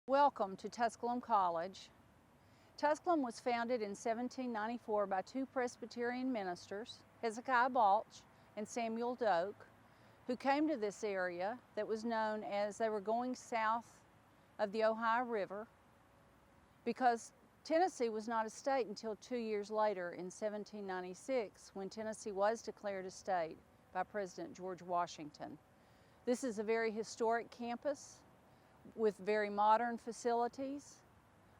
Welcome to Tusculum College. Tusculum was founded in 1794 by two Presbyterian ministers, Hezekiah Balch and Samuel Doak, who came to this area that was known as they were going south of the Ohio River because Tennessee was not a state until 2 years later in 1796 when Tennessee was declared a state by President George Washington. This is a very historic campus with very modern facilities,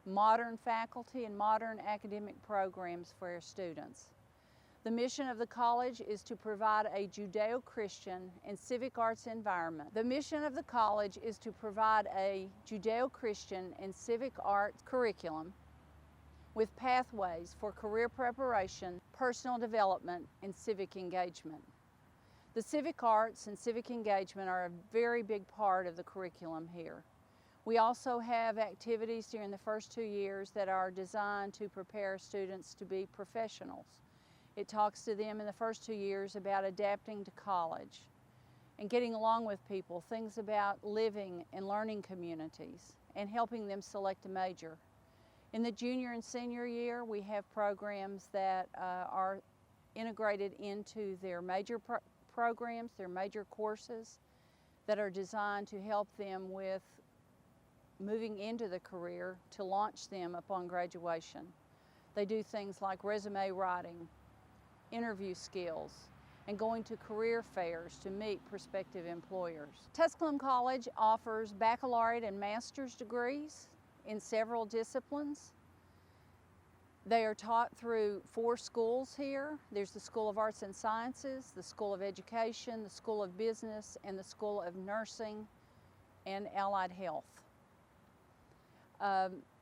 modern faculty, and modern academic programs for our students. The mission of the college is to provide a Judeo-Christian and civic arts environment. The mission of the college is to provide a Judeo-Christian and civic arts curriculum with pathways for career preparation, personal development, and civic engagement. The civic arts and civic engagement are a very big part of the curriculum here. We also have activities during the first 2 years that are designed to prepare students to be professionals. It talks to them in the first 2 years about adapting to college and getting along with people, things about living and learning communities, and helping them select a major. In the junior and senior year, we have programs that are integrated into their major programs, their major courses that are designed to help them with moving into the career to launch them upon graduation. They do things like resume writing, interview skills, and going to career fairs to meet prospective employers. Tusculum College offers baccalaureate and master's degrees in several disciplines. They are taught through 4 schools here. There's the School of Arts and Sciences, the School of Education, the School of Business, and the School of Nursing and Allied Health.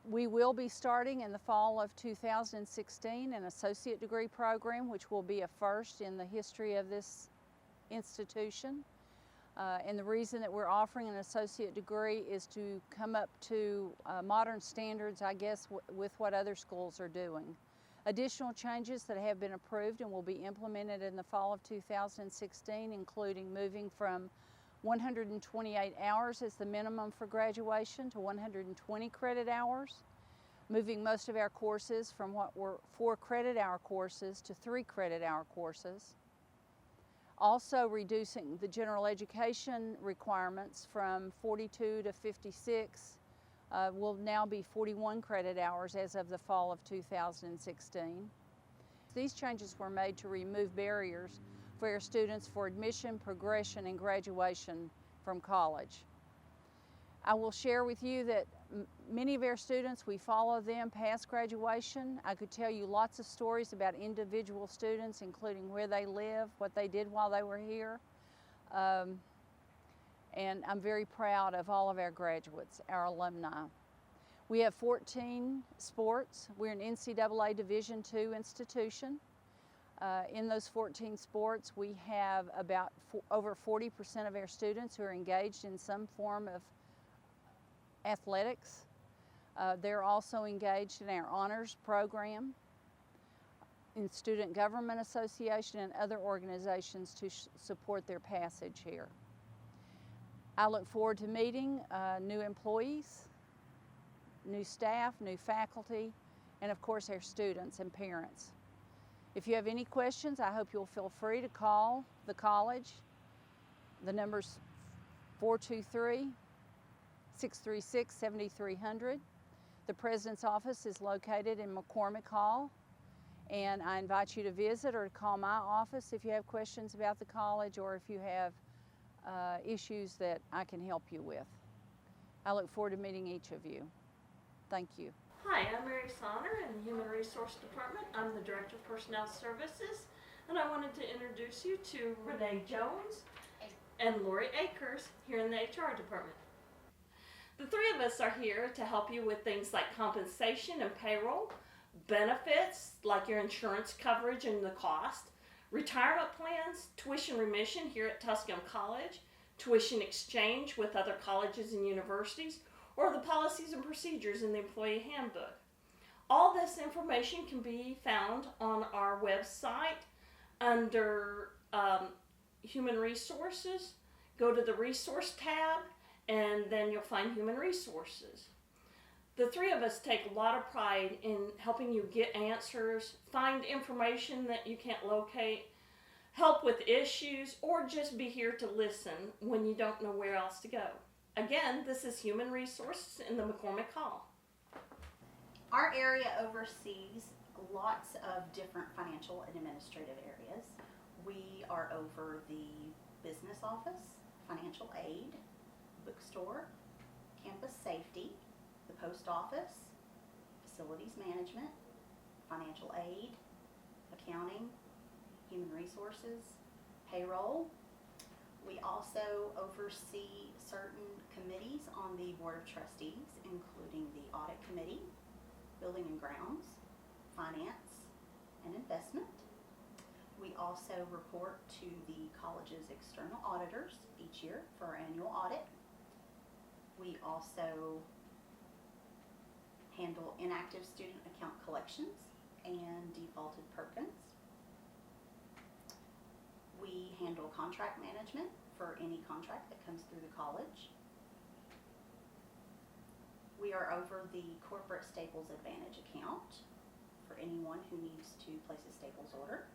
We will be starting in the fall of 2016 an associate degree program, which will be a first in the history of this institution. And the reason that we're offering an associate degree is to come up to modern standards, I guess, with what other schools are doing. Additional changes that have been approved and will be implemented in the fall of 2016, including moving from 128 hours as the minimum for graduation to 120 credit hours, moving most of our courses from what were 4 credit hour courses to 3 credit hour courses. Also reducing the general education requirements from 42 to 56 will now be 41 credit hours as of the fall of 2016. These changes were made to remove barriers for our students for admission, progression, and graduation from college. I will share with you that many of our students, we follow them past graduation. I could tell you lots of stories about individual students, including where they live, what they did while they were here. And I'm very proud of all of our graduates, our alumni. We have 14 sports. We're an NCAA Division II institution. In those 14 sports, we have about over 40% of our students who are engaged in some form of athletics. They're also engaged in our honors program, in Student Government Association, and other organizations to support their passage here. I look forward to meeting new employees, new staff, new faculty, and of course our students and parents. If you have any questions, I hope you'll feel free to call the college. The number's 423-636-7300. The President's office is located in McCormick Hall, and I invite you to visit or to call my office if you have questions about the college or if you have issues that I can help you with. I look forward to meeting each of you. Thank you. Hi, I'm Mary Sonner in the Human Resource Department. I'm the Director of Personnel Services, and I wanted to introduce you to Renee Jones and Lori Akers here in the HR department. The 3 of us are here to help you with things like compensation and payroll, benefits like your insurance coverage and the cost, retirement plans, tuition remission here at Tusculum College, tuition exchange with other colleges and universities, or the policies and procedures in the employee handbook. All this information can be found on our website under Human Resources. Go to the Resource tab, and then you'll find Human Resources. The three of us take a lot of pride in helping you get answers, find information that you can't locate, help with issues, or just be here to listen when you don't know where else to go. Again, this is Human Resources in the McCormick Hall. Our area oversees lots of different financial and administrative areas. We are over the business office, financial aid, bookstore, campus safety, the post office, facilities management, financial aid, accounting, human resources, payroll. We also oversee certain committees on the Board of Trustees, including the Audit Committee, Building and Grounds, Finance, and Investment. We also report to the college's external auditors each year for our annual audit. We also handle inactive student account collections and defaulted Perkins. We handle contract management for any contract that comes through the college. We are over the corporate Staples Advantage account for anyone who needs to place a Staples order.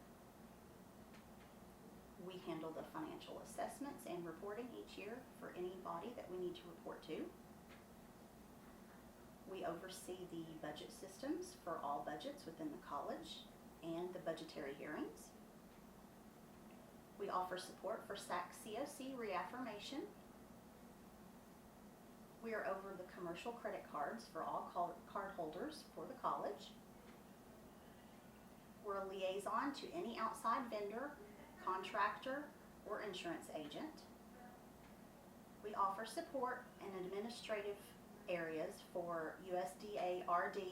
We handle the financial assessments and reporting each year for any body that we need to report to. We oversee the budget systems for all budgets within the college and the budgetary hearings. We offer support for SAC COC reaffirmation. We are over the commercial credit cards for all card holders for the college. We're a liaison to any outside vendor, contractor, or insurance agent. We offer support in administrative areas for USDA RD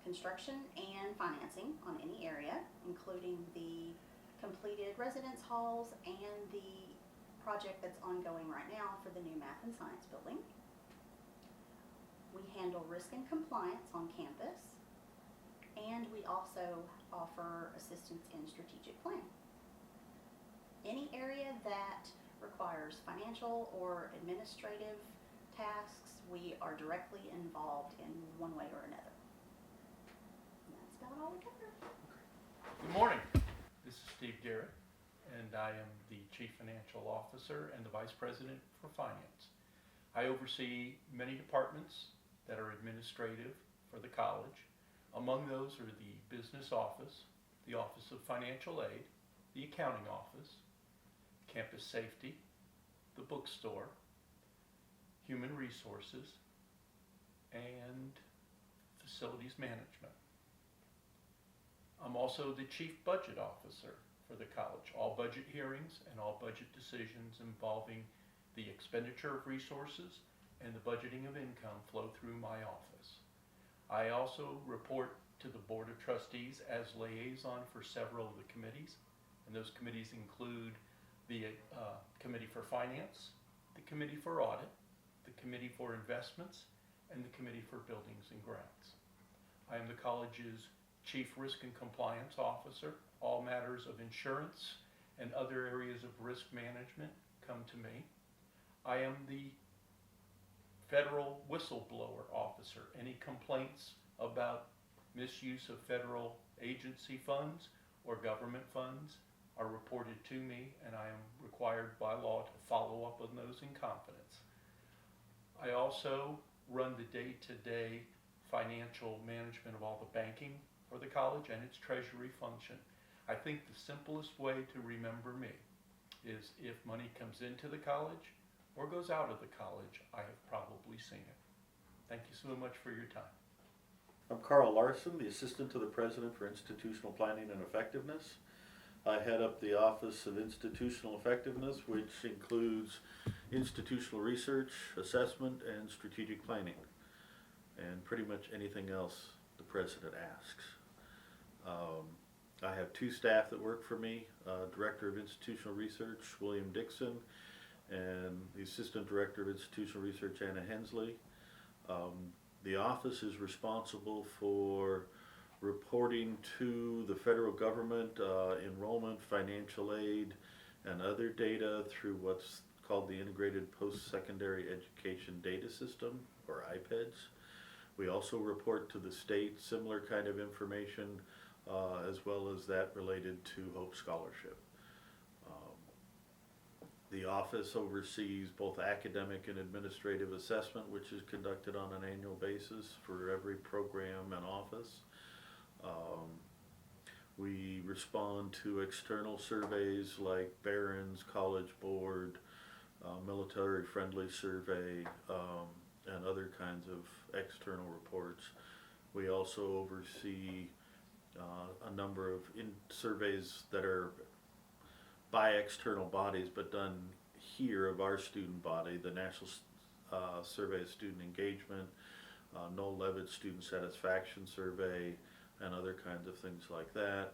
construction and financing on any area, including the completed residence halls and the project that's ongoing right now for the new math and science building. We handle risk and compliance on campus, and we also offer assistance in strategic planning. Any area that requires financial or administrative tasks, we are directly involved in one way or another. And that's about all we cover. Good morning. This is Steve Garrett, and I am the Chief Financial Officer and the Vice President for Finance. I oversee many departments that are administrative for the college. Among those are the Business Office, the Office of Financial Aid, the Accounting Office, Campus Safety, the Bookstore, Human Resources, and Facilities Management. I'm also the Chief Budget Officer for the college. All budget hearings and all budget decisions involving the expenditure of resources and the budgeting of income flow through my office. I also report to the Board of Trustees as liaison for several of the committees, and those committees include the Committee for Finance, the Committee for Audit, the Committee for Investments, and the Committee for Buildings and Grounds. I am the college's Chief Risk and Compliance Officer. All matters of insurance and other areas of risk management come to me. I am the Federal Whistleblower Officer. Any complaints about misuse of federal agency funds or government funds are reported to me, and I am required by law to follow up on those in confidence. I also run the day-to-day financial management of all the banking for the college and its treasury function. I think the simplest way to remember me is if money comes into the college or goes out of the college, I have probably seen it. Thank you so much for your time. I'm Carl Larson, the Assistant to the President for Institutional Planning and Effectiveness. I head up the Office of Institutional Effectiveness, which includes institutional research, assessment, and strategic planning, and pretty much anything else the President asks. I have two staff that work for me, Director of Institutional Research, William Dixon, and the Assistant Director of Institutional Research, Anna Hensley. The office is responsible for reporting to the federal government enrollment, financial aid, and other data through what's called the Integrated Post-Secondary Education Data System, or IPEDS. We also report to the state similar kind of information, as well as that related to Hope Scholarship. The office oversees both academic and administrative assessment, which is conducted on an annual basis for every program and office. We respond to external surveys like Barron's, College Board, Military Friendly Survey, and other kinds of external reports. We also oversee a number of surveys that are by external bodies, but done here of our student body, the National Survey of Student Engagement, Noel Levitt Student Satisfaction Survey, and other kinds of things like that.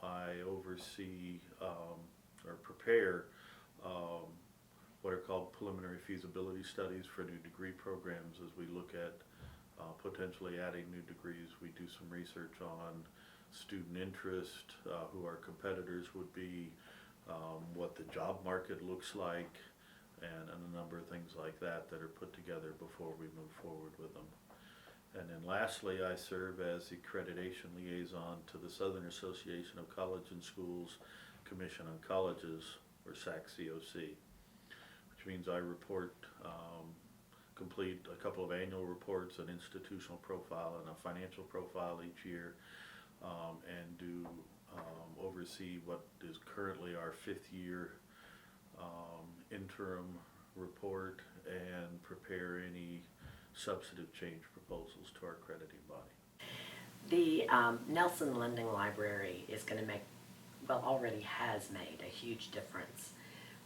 I oversee or prepare what are called preliminary feasibility studies for new degree programs as we look at potentially adding new degrees. We do some research on student interest, who our competitors would be, what the job market looks like, and a number of things like that that are put together before we move forward with them. And then lastly, I serve as the accreditation liaison to the Southern Association of College and Schools Commission on Colleges, or SAC-COC, which means I report, complete a couple of annual reports, an institutional profile and a financial profile each year, and do oversee what is currently our 5th year interim report and prepare any substantive change proposals to our accrediting body. The Nelson Lending Library is going to make, well, already has made a huge difference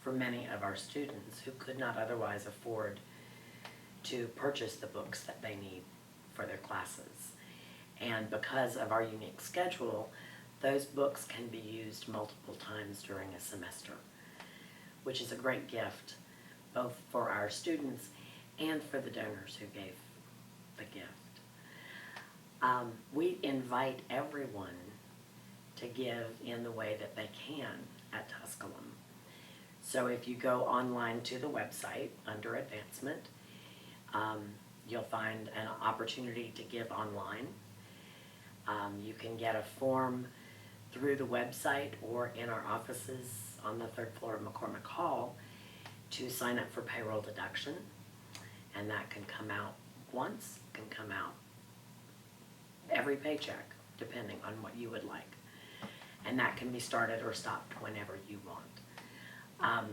for many of our students who could not otherwise afford to purchase the books that they need for their classes. And because of our unique schedule, those books can be used multiple times during a semester, which is a great gift both for our students and for the donors who gave the gift. We invite everyone to give in the way that they can at Tusculum. So if you go online to the website under Advancement, you'll find an opportunity to give online. You can get a form through the website or in our offices on the 3rd floor of McCormick Hall to sign up for payroll deduction. And that can come out once, can come out every paycheck, depending on what you would like. And that can be started or stopped whenever you want.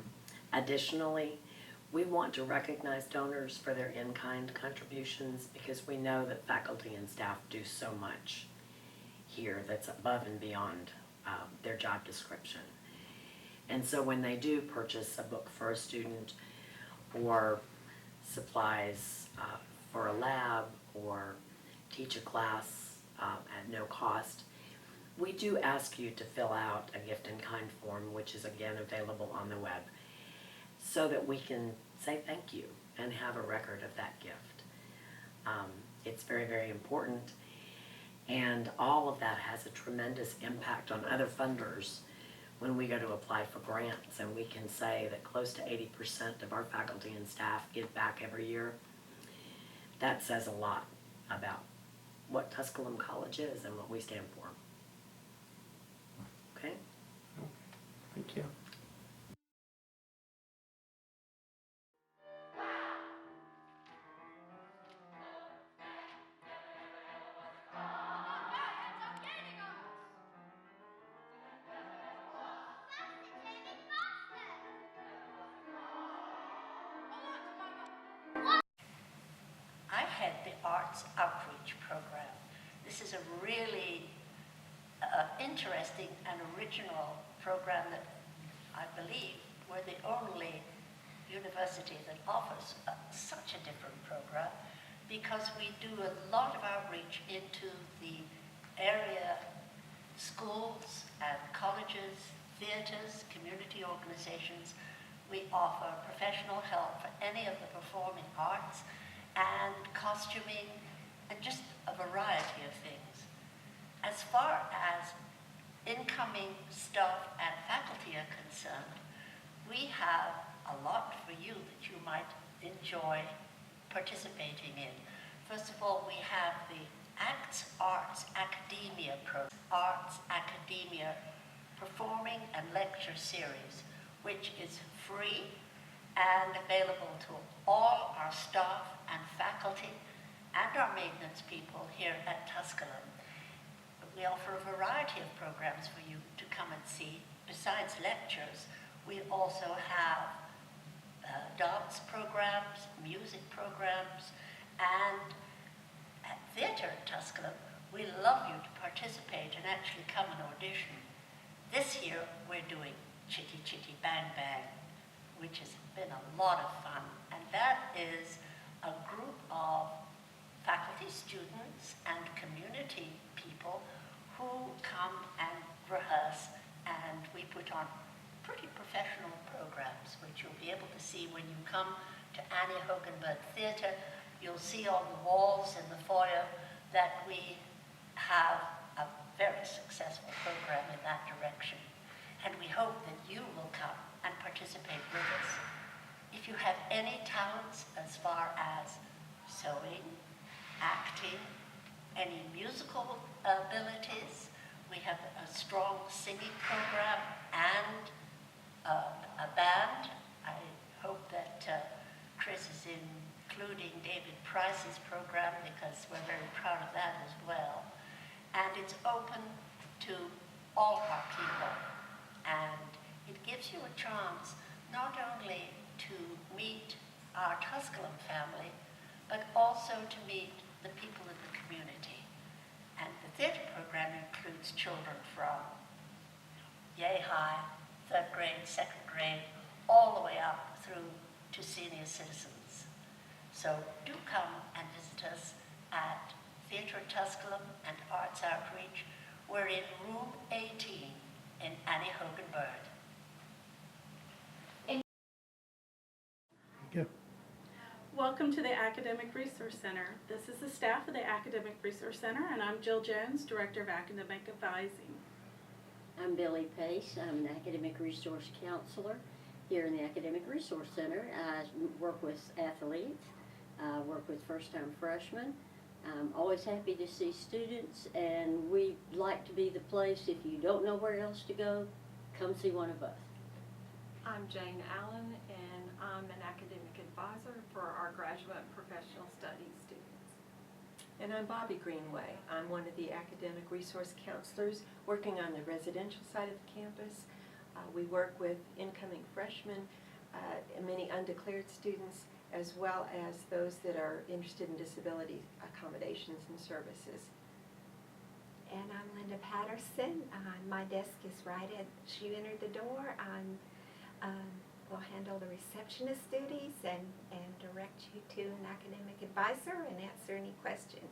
Additionally, we want to recognize donors for their in-kind contributions because we know that faculty and staff do so much here that's above and beyond their job description. And so when they do purchase a book for a student or supplies for a lab or teach a class at no cost, we do ask you to fill out a gift-in-kind form, which is again available on the web, so that we can say thank you and have a record of that gift. It's very, very important, and all of that has a tremendous impact on other funders when we go to apply for grants, and we can say that close to 80% of our faculty and staff give back every year. That says a lot about what Tusculum College is and what we stand for. Okay? Thank you. I head the Arts Outreach Program. This is a really interesting and original program that I believe we're the only university that offers such a different program, because we do a lot of outreach into the area schools and colleges, theaters, community organizations. We offer professional help for any of the performing arts and costuming and just a variety of things. As far as incoming staff and faculty are concerned, we have a lot for you that you might enjoy participating in. First of all, we have the Arts Academia Arts Academia Performing and Lecture Series, which is free and available to all our staff and faculty and our maintenance people here at Tusculum. We offer a variety of programs for you to come and see. Besides lectures, we also have dance programs, music programs, and at theater at Tusculum, we love you to participate and actually come and audition. This year, we're doing Chitty Chitty Bang Bang, which has been a lot of fun. And that is a group of faculty, students, and community people who come and rehearse, and we put on pretty professional programs, which you'll be able to see when you come to Annie Hogenberg Theatre. You'll see on the walls in the foyer that we have a very successful program in that direction. And we hope that you will come and participate with us. If you have any talents as far as sewing, acting, any musical abilities, we have a strong singing program and a band. I hope that Chris is including David Price's program because we're very proud of that as well. And it's open to all our people. And it gives you a chance not only to meet our Tusculum family, but also to meet the people in the community. And the theater program includes children from yay high, 3rd grade, 2nd grade, all the way up through to senior citizens. So do come and visit us at Theatre Tusculum and Arts Outreach. We're in room 18 in Annie Hogenberg. Welcome to the Academic Resource Center. This is the staff of the Academic Resource Center, and I'm Jill Jones, Director of Academic Advising. I'm Billy Pace. I'm an Academic Resource Counselor here in the Academic Resource Center. I work with athletes, I work with first-time freshmen. I'm always happy to see students, and we like to be the place, if you don't know where else to go, come see one of us. I'm Jane Allen, and I'm an academic advisor for our graduate and professional studies students. And I'm Bobby Greenway. I'm one of the academic resource counselors working on the residential side of the campus. We work with incoming freshmen, many undeclared students, as well as those that are interested in disability accommodations and services. And I'm Linda Patterson. My desk is right as you enter the door. Will handle the receptionist duties and direct you to an academic advisor and answer any questions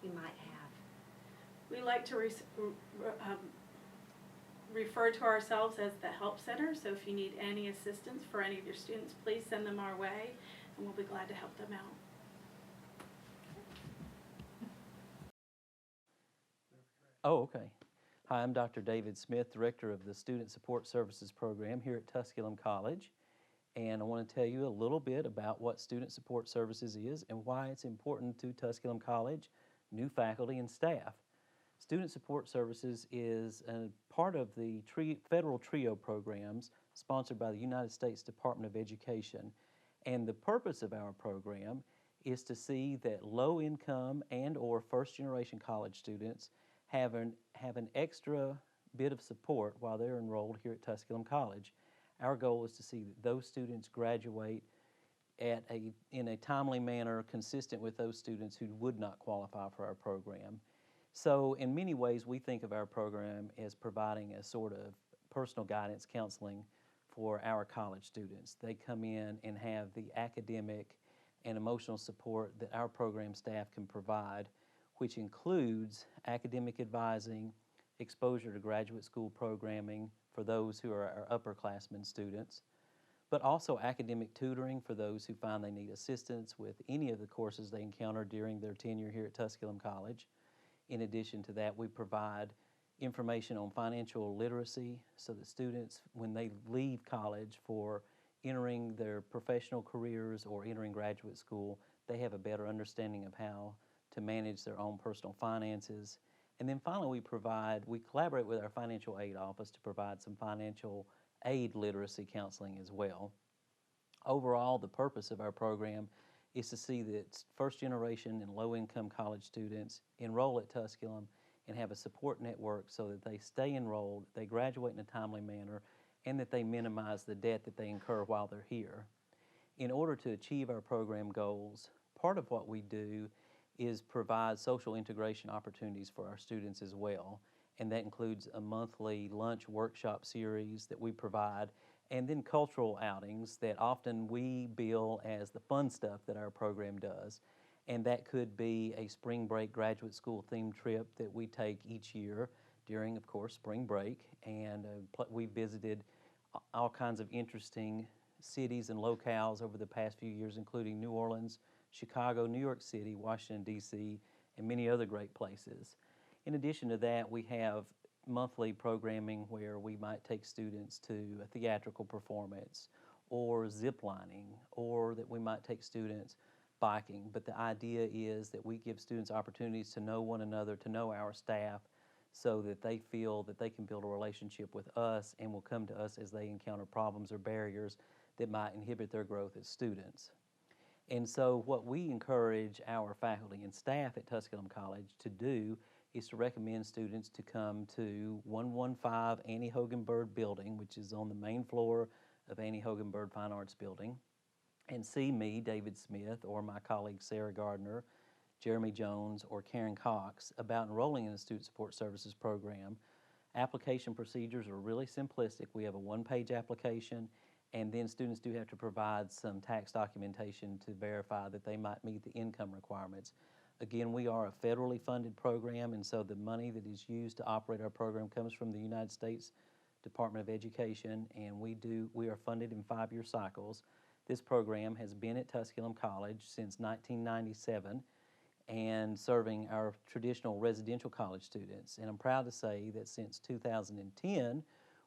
you might have. We like to refer to ourselves as the Help Center, so if you need any assistance for any of your students, please send them our way, and we'll be glad to help them out. Oh, okay. Hi, I'm Dr. David Smith, Director of the Student Support Services Program here at Tusculum College. And I want to tell you a little bit about what Student Support Services is and why it's important to Tusculum College, new faculty, and staff. Student Support Services is a part of the federal TRIO programs sponsored by the United States Department of Education. And the purpose of our program is to see that low-income and or first-generation college students have an extra bit of support while they're enrolled here at Tusculum College. Our goal is to see that those students graduate in a timely manner consistent with those students who would not qualify for our program. So in many ways, we think of our program as providing a sort of personal guidance counseling for our college students. They come in and have the academic and emotional support that our program staff can provide, which includes academic advising, exposure to graduate school programming for those who are our upperclassmen students, but also academic tutoring for those who find they need assistance with any of the courses they encounter during their tenure here at Tusculum College. In addition to that, we provide information on financial literacy so that students, when they leave college for entering their professional careers or entering graduate school, they have a better understanding of how to manage their own personal finances. And then finally, we collaborate with our financial aid office to provide some financial aid literacy counseling as well. Overall, the purpose of our program is to see that first generation and low income college students enroll at Tusculum and have a support network so that they stay enrolled, they graduate in a timely manner, and that they minimize the debt that they incur while they're here. In order to achieve our program goals, part of what we do is provide social integration opportunities for our students as well. And that includes a monthly lunch workshop series that we provide, and then cultural outings that often we bill as the fun stuff that our program does. And that could be a spring break graduate school themed trip that we take each year during, of course, spring break. And we visited all kinds of interesting cities and locales over the past few years, including New Orleans, Chicago, New York City, Washington, D.C., and many other great places. In addition to that, we have monthly programming where we might take students to a theatrical performance or zip lining, or that we might take students biking. But the idea is that we give students opportunities to know one another, to know our staff, so that they feel that they can build a relationship with us and will come to us as they encounter problems or barriers that might inhibit their growth as students. And so what we encourage our faculty and staff at Tusculum College to do is to recommend students to come to 115 Annie Hogan-Bird Building, which is on the main floor of Annie Hogan-Bird Fine Arts Building, and see me, David Smith, or my colleagues Sarah Gardner, Jeremy Jones, or Karen Cox about enrolling in the Student Support Services program. Application procedures are really simplistic. We have a one-page application, and then students do have to provide some tax documentation to verify that they might meet the income requirements. Again, we are a federally funded program, and so the money that is used to operate our program comes from the United States Department of Education, and we are funded in 5-year cycles. This program has been at Tusculum College since 1997 and serving our traditional residential college students. And I'm proud to say that since 2010,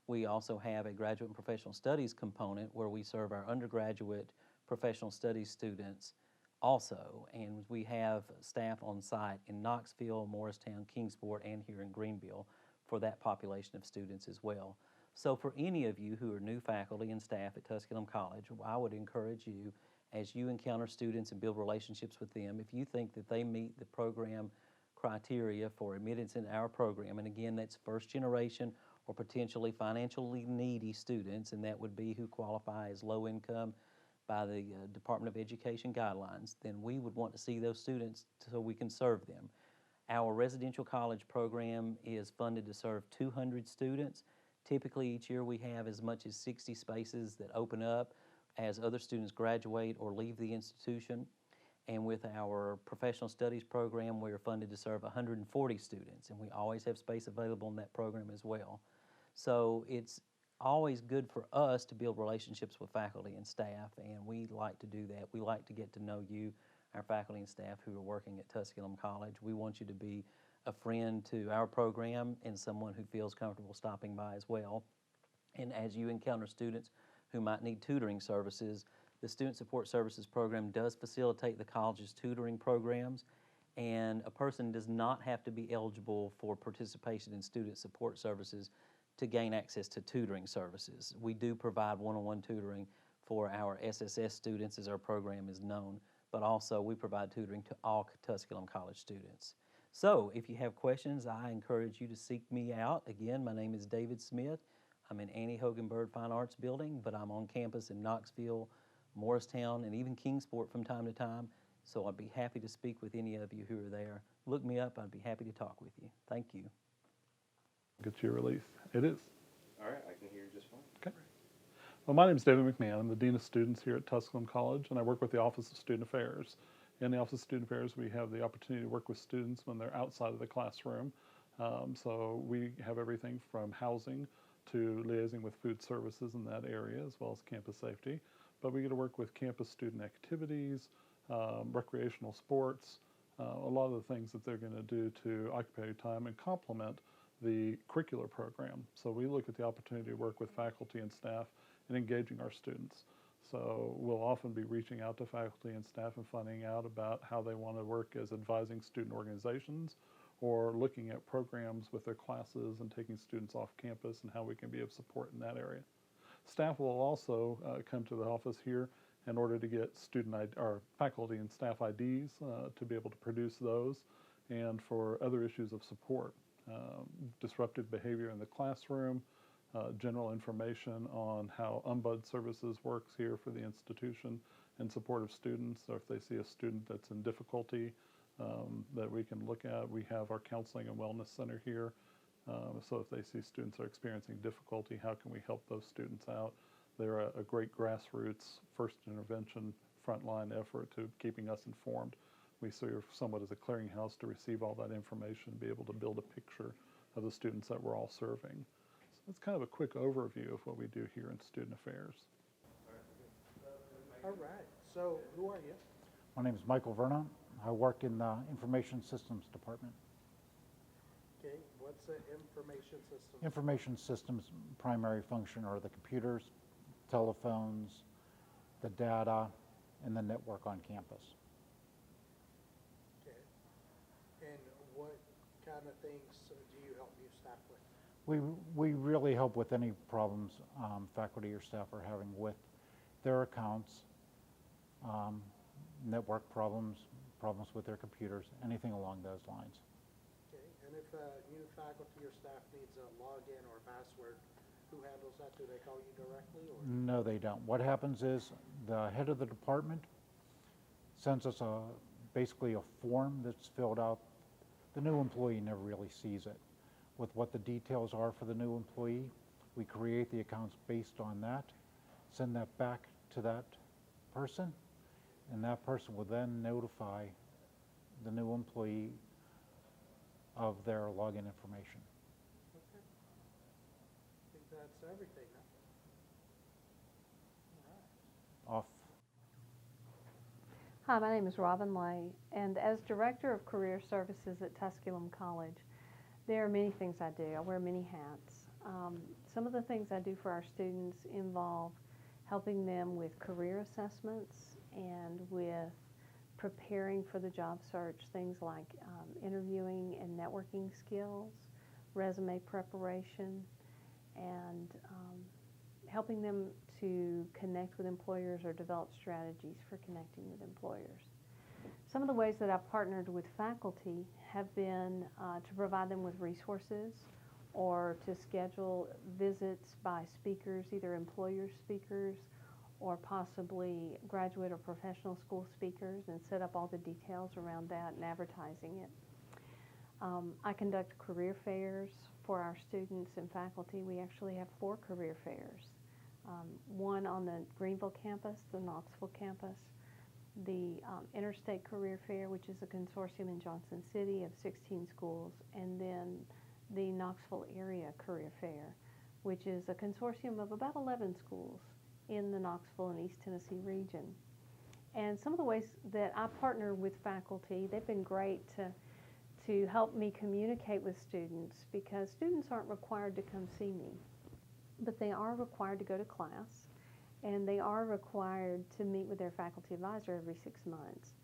we also have a graduate and professional studies component where we serve our undergraduate professional studies students also. And we have staff on site in Knoxville, Morristown, Kingsport, and here in Greenville for that population of students as well. So for any of you who are new faculty and staff at Tusculum College, I would encourage you, as you encounter students and build relationships with them, if you think that they meet the program criteria for admittance in our program, and again, that's first generation or potentially financially needy students, and that would be who qualify as low income by the Department of Education guidelines, then we would want to see those students so we can serve them. Our residential college program is funded to serve 200 students. Typically each year we have as much as 60 spaces that open up as other students graduate or leave the institution. And with our professional studies program, we are funded to serve 140 students, and we always have space available in that program as well. So it's always good for us to build relationships with faculty and staff, and we like to do that. We like to get to know you, our faculty and staff who are working at Tusculum College. We want you to be a friend to our program and someone who feels comfortable stopping by as well. And as you encounter students who might need tutoring services, the Student Support Services program does facilitate the college's tutoring programs, and a person does not have to be eligible for participation in student support services to gain access to tutoring services. We do provide one-on-one tutoring for our SSS students, as our program is known, but also we provide tutoring to all Tusculum College students. So if you have questions, I encourage you to seek me out. Again, my name is David Smith. I'm in Annie Hogan-Bird Fine Arts Building, but I'm on campus in Knoxville, Morristown, and even Kingsport from time to time. So I'd be happy to speak with any of you who are there. Look me up. I'd be happy to talk with you. Thank you. Get your release. It is. All right, I can hear you just fine. Okay. Well, my name is David McMahon. I'm the Dean of Students here at Tusculum College, and I work with the Office of Student Affairs. In the Office of Student Affairs, we have the opportunity to work with students when they're outside of the classroom. So we have everything from housing to liaising with food services in that area, as well as campus safety. But we get to work with campus student activities, recreational sports, a lot of the things that they're going to do to occupy your time and complement the curricular program. So we look at the opportunity to work with faculty and staff in engaging our students. So we'll often be reaching out to faculty and staff and finding out about how they want to work as advising student organizations or looking at programs with their classes and taking students off campus and how we can be of support in that area. Staff will also come to the office here in order to get or faculty and staff IDs to be able to produce those, and for other issues of support, disruptive behavior in the classroom, general information on how Umbud Services works here for the institution in support of students. So if they see a student that's in difficulty that we can look at, we have our counseling and wellness center here. So if they see students are experiencing difficulty, how can we help those students out? They're a great grassroots first intervention frontline effort to keeping us informed. We serve somewhat as a clearinghouse to receive all that information, be able to build a picture of the students that we're all serving. So that's kind of a quick overview of what we do here in Student Affairs. All right, so who are you? My name is Michael Vernon. I work in the Information Systems Department. Okay, what's the information system? Information systems' primary function are the computers, telephones, the data, and the network on campus. Okay, and what kind of things do you help your staff with? We really help with any problems faculty or staff are having with their accounts, network problems with their computers, anything along those lines. Okay, and if new faculty or staff needs a login or password, who handles that? Do they call you directly? Or? No, they don't. What happens is the head of the department sends us basically a form that's filled out. The new employee never really sees it. With what the details are for the new employee, we create the accounts based on that, send that back to that person, and that person will then notify the new employee of their login information. Okay. I think that's everything. Huh? All right. Off. Hi, my name is Robin Lay, and as Director of Career Services at Tusculum College, there are many things I do. I wear many hats. Some of the things I do for our students involve helping them with career assessments and with preparing for the job search, things like interviewing and networking skills, resume preparation, and helping them to connect with employers or develop strategies for connecting with employers. Some of the ways that I've partnered with faculty have been to provide them with resources or to schedule visits by speakers, either employer speakers or possibly graduate or professional school speakers, and set up all the details around that and advertising it. I conduct career fairs for our students and faculty. We actually have 4 career fairs. One on the Greenville campus, the Knoxville campus, the Interstate Career Fair, which is a consortium in Johnson City of 16 schools, and then the Knoxville Area Career Fair, which is a consortium of about 11 schools in the Knoxville and East Tennessee region. And some of the ways that I partner with faculty, they've been great to help me communicate with students, because students aren't required to come see me, but they are required to go to class, and they are required to meet with their faculty advisor every 6 months.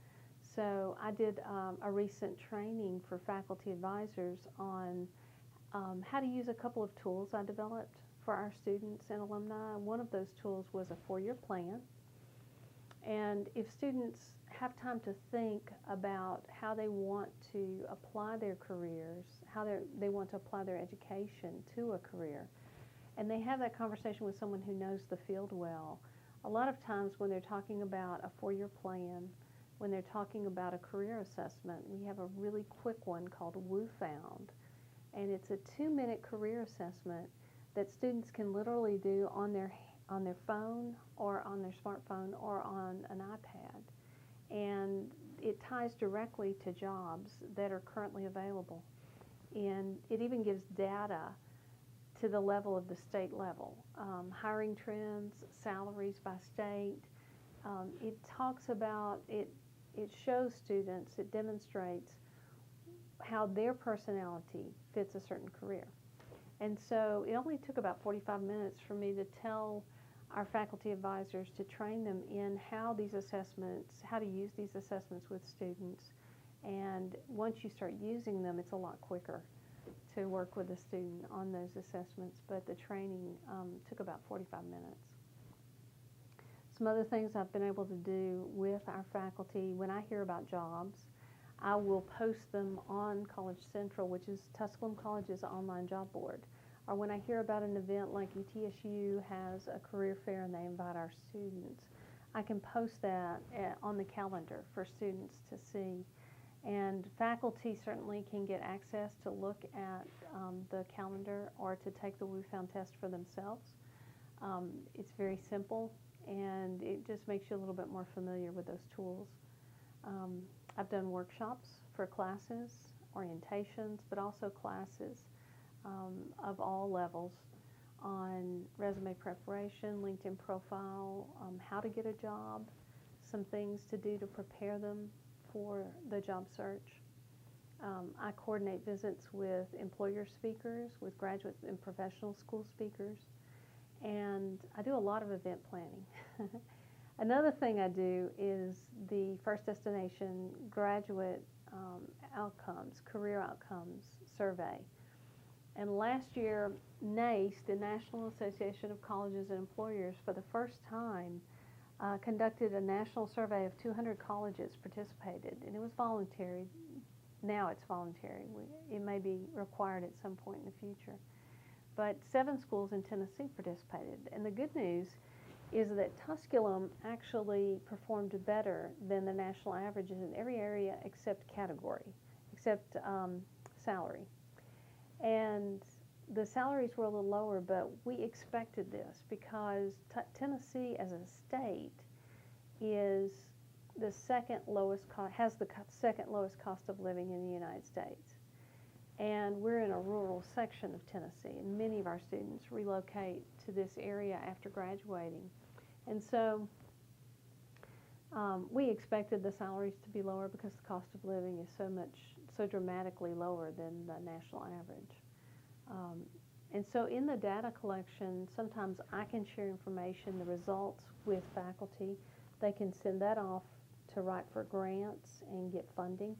So I did a recent training for faculty advisors on how to use a couple of tools I developed for our students and alumni. One of those tools was a 4-year plan. And if students have time to think about how they want to apply their careers, how they want to apply their education to a career, and they have that conversation with someone who knows the field well, a lot of times when they're talking about a 4-year plan, when they're talking about a career assessment, we have a really quick one called WooFound. And it's a 2-minute career assessment that students can literally do on their phone or on their smartphone or on an iPad. And it ties directly to jobs that are currently available. And it even gives data to the level of the state level, hiring trends, salaries by state. It talks about, it shows students, it demonstrates how their personality fits a certain career. And so it only took about 45 minutes for me to tell our faculty advisors to train them in how to use these assessments with students. And once you start using them, it's a lot quicker to work with a student on those assessments, but the training took about 45 minutes. Some other things I've been able to do with our faculty, when I hear about jobs, I will post them on College Central, which is Tusculum College's online job board. Or when I hear about an event like ETSU has a career fair and they invite our students, I can post that on the calendar for students to see. And faculty certainly can get access to look at the calendar or to take the WUFound test for themselves. It's very simple, and it just makes you a little bit more familiar with those tools. I've done workshops for classes, orientations, but also classes of all levels on resume preparation, LinkedIn profile, how to get a job, some things to do to prepare them for the job search. I coordinate visits with employer speakers, with graduate and professional school speakers, and I do a lot of event planning. Another thing I do is the First Destination Graduate Outcomes, Career Outcomes Survey. And last year, NACE, the National Association of Colleges and Employers, for the first time, conducted a national survey of 200 colleges participated, and it was voluntary. Now it's voluntary. It may be required at some point in the future. But 7 schools in Tennessee participated, and the good news is that Tusculum actually performed better than the national averages in every area except category, except salary. And the salaries were a little lower, but we expected this because Tennessee as a state is the second lowest has the second lowest cost of living in the United States. And we're in a rural section of Tennessee, and many of our students relocate to this area after graduating. And so we expected the salaries to be lower because the cost of living is so dramatically lower than the national average. And so in the data collection, sometimes I can share information, the results with faculty. They can send that off to write for grants and get funding.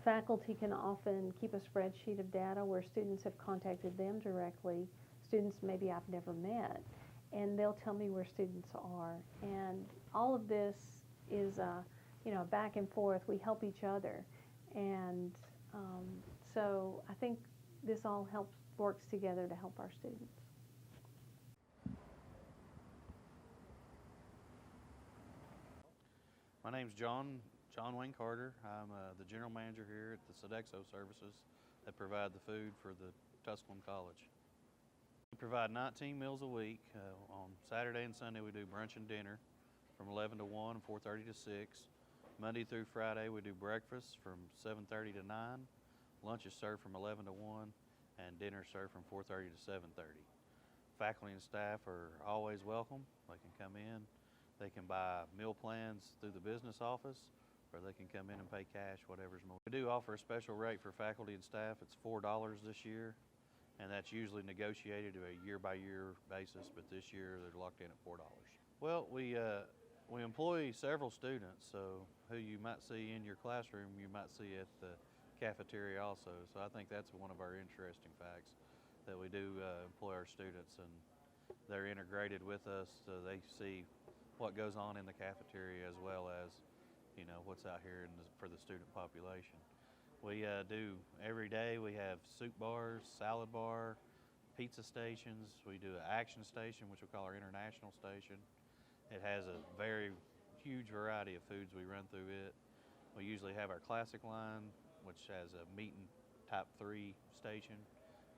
Faculty can often keep a spreadsheet of data where students have contacted them directly, students maybe I've never met, and they'll tell me where students are. And all of this is, back and forth. We help each other. And so I think this all works together to help our students. My name's John Wayne Carter. I'm the general manager here at the Sodexo services that provide the food for the Tusculum College. We provide 19 meals a week. On Saturday and Sunday we do brunch and dinner from 11 to 1 and 4:30 to 6. Monday through Friday we do breakfast from 7:30 to 9. Lunch is served from 11 to 1 and dinner is served from 4:30 to 7:30. Faculty and staff are always welcome. They can come in. They can buy meal plans through the business office, or they can come in and pay cash, whatever's more. We do offer a special rate for faculty and staff. It's $4 this year, and that's usually negotiated to a year-by-year basis, but this year they're locked in at $4. Well, we employ several students, so who you might see in your classroom, you might see at the cafeteria also. So I think that's one of our interesting facts, that we do employ our students, and they're integrated with us, so they see what goes on in the cafeteria as well as, what's out here for the student population. We do every day. We have soup bars, salad bar, pizza stations. We do an action station, which we call our international station. It has a very huge variety of foods we run through it. We usually have our classic line, which has a meat and type 3 station,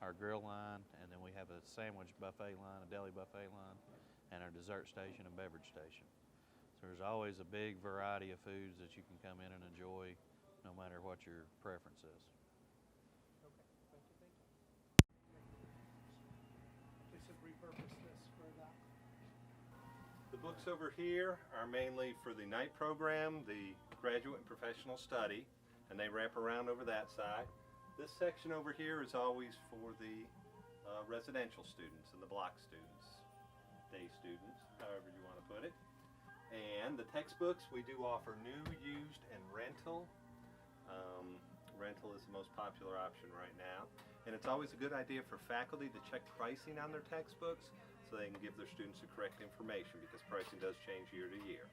our grill line, and then we have a sandwich buffet line, a deli buffet line, and our dessert station and beverage station. So there's always a big variety of foods that you can come in and enjoy, no matter what your preference is. They should repurpose this for that. The books over here are mainly for the night program, the graduate and professional study, and they wrap around over that side. This section over here is always for the residential students and the block students. day students, however you want to put it. And the textbooks, we do offer new, used, and rental. Rental is the most popular option right now. And it's always a good idea for faculty to check pricing on their textbooks so they can give their students the correct information, because pricing does change year to year.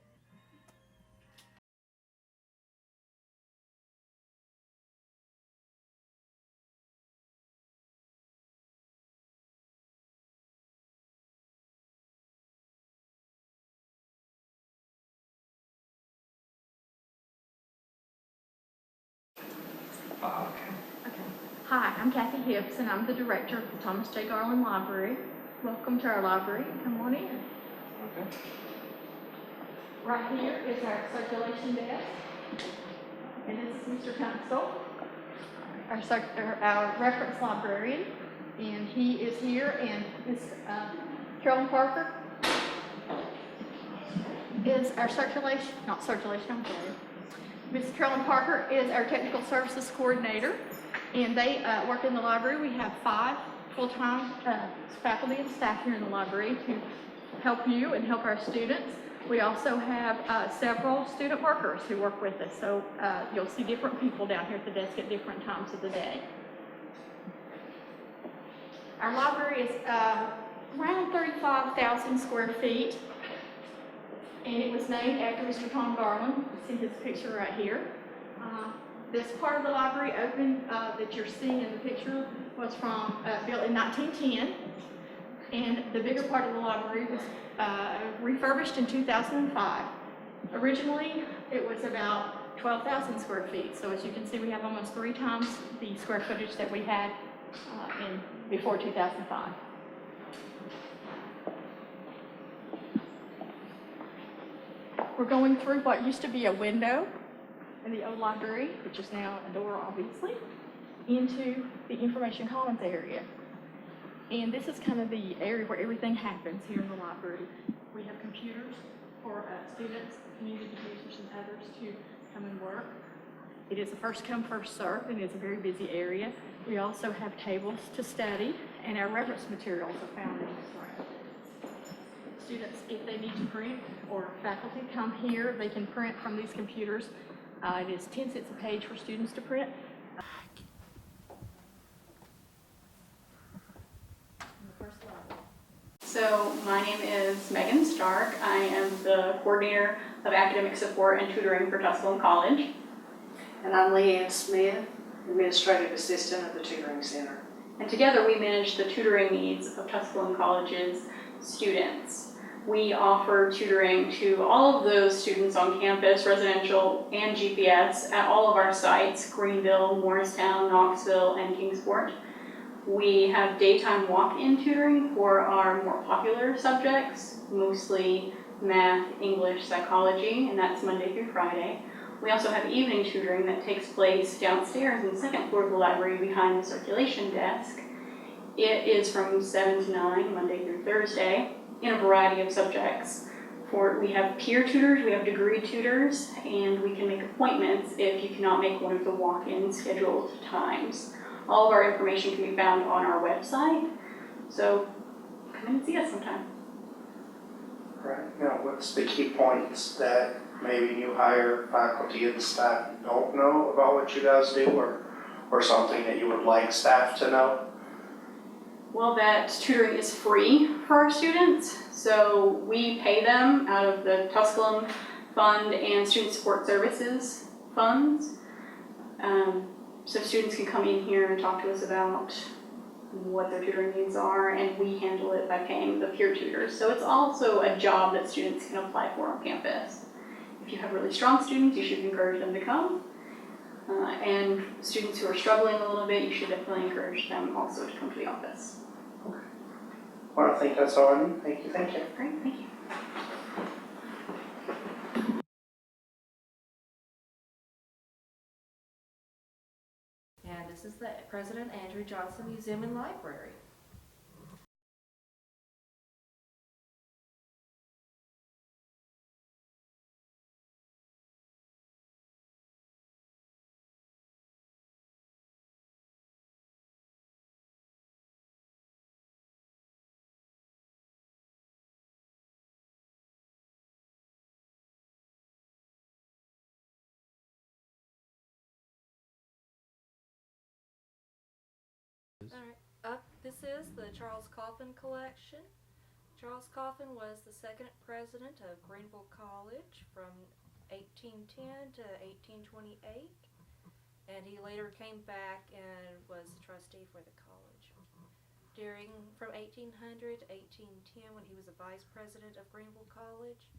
Hi, I'm Kathy Hibbs, and I'm the director of the Thomas J. Garland Library. Welcome to our library. Come on in. Right here is our circulation desk, and this is Mr. Tunstall, our reference librarian, and he is here, and Miss Carolyn Parker is our I'm sorry. Miss Carolyn Parker is our technical services coordinator, and they work in the library. We have 5 full-time faculty and staff here in the library to help you and help our students. We also have several student workers who work with us, so you'll see different people down here at the desk at different times of the day. Our library is around 35,000 square feet, and it was named after Mr. Tom Garland. You see his picture right here. This part of the library opened that you're seeing in the picture was built in 1910, and the bigger part of the library was refurbished in 2005. Originally, it was about 12,000 square feet, so as you can see, we have almost 3 times the square footage that we had before 2005. We're going through what used to be a window in the old library, which is now a door, obviously, into the Information Commons area. And this is kind of the area where everything happens here in the library. We have computers for students, community users, and others to come and work. It is a first come, first served, and it's a very busy area. We also have tables to study, and our reference materials are found in this room. Students, if they need to print, or faculty come here, they can print from these computers. It is 10 cents a page for students to print. So my name is Megan Stark. I am the coordinator of academic support and tutoring for Tusculum College. And I'm Leanne Smith, administrative assistant of the tutoring center. And together we manage the tutoring needs of Tusculum College's students. We offer tutoring to all of those students on campus, residential and GPS, at all of our sites, Greenville, Morristown, Knoxville, and Kingsport. We have daytime walk-in tutoring for our more popular subjects, mostly math, English, psychology, and that's Monday through Friday. We also have evening tutoring that takes place downstairs in the second floor of the library behind the circulation desk. It is from 7 to 9, Monday through Thursday, in a variety of subjects. We have peer tutors, we have degree tutors, and we can make appointments if you cannot make one of the walk-in scheduled times. All of our information can be found on our website, so come in and see us sometime. Right. Now, what's the key points that maybe new hire faculty and staff don't know about what you guys do, or something that you would like staff to know? Well, that tutoring is free for our students, so we pay them out of the Tusculum Fund and Student Support Services funds. So students can come in here and talk to us about what their tutoring needs are, and we handle it by paying the peer tutors. So it's also a job that students can apply for on campus. If you have really strong students, you should encourage them to come. And students who are struggling a little bit, you should definitely encourage them also to come to the office. Okay. Well, I think that's all I need. Thank you. Thank you. Great, thank you. And this is the President Andrew Johnson Museum and Library. Alright, this is the Charles Coffin collection. Charles Coffin was the second president of Greenville College from 1810 to 1828, and he later came back and was the trustee for the college. From 1800 to 1810, when he was a vice president of Greenville College,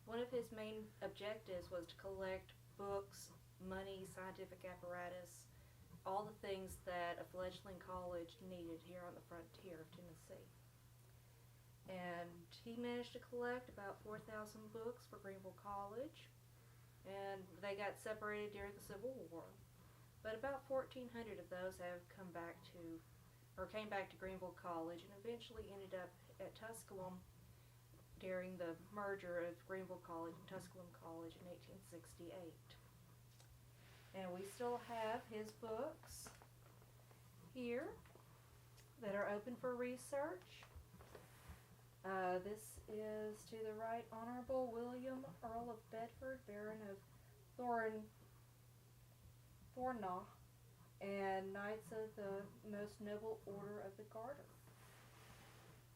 one of his main objectives was to collect books, money, scientific apparatus, all the things that a fledgling college needed here on the frontier of Tennessee. And he managed to collect about 4,000 books for Greenville College, and they got separated during the Civil War. But about 1,400 of those have came back to Greenville College and eventually ended up at Tusculum during the merger of Greenville College and Tusculum College in 1868. And we still have his books here that are open for research. This is to the Right Honorable William Earl of Bedford, Baron of Thornaugh, and Knights of the Most Noble Order of the Garter.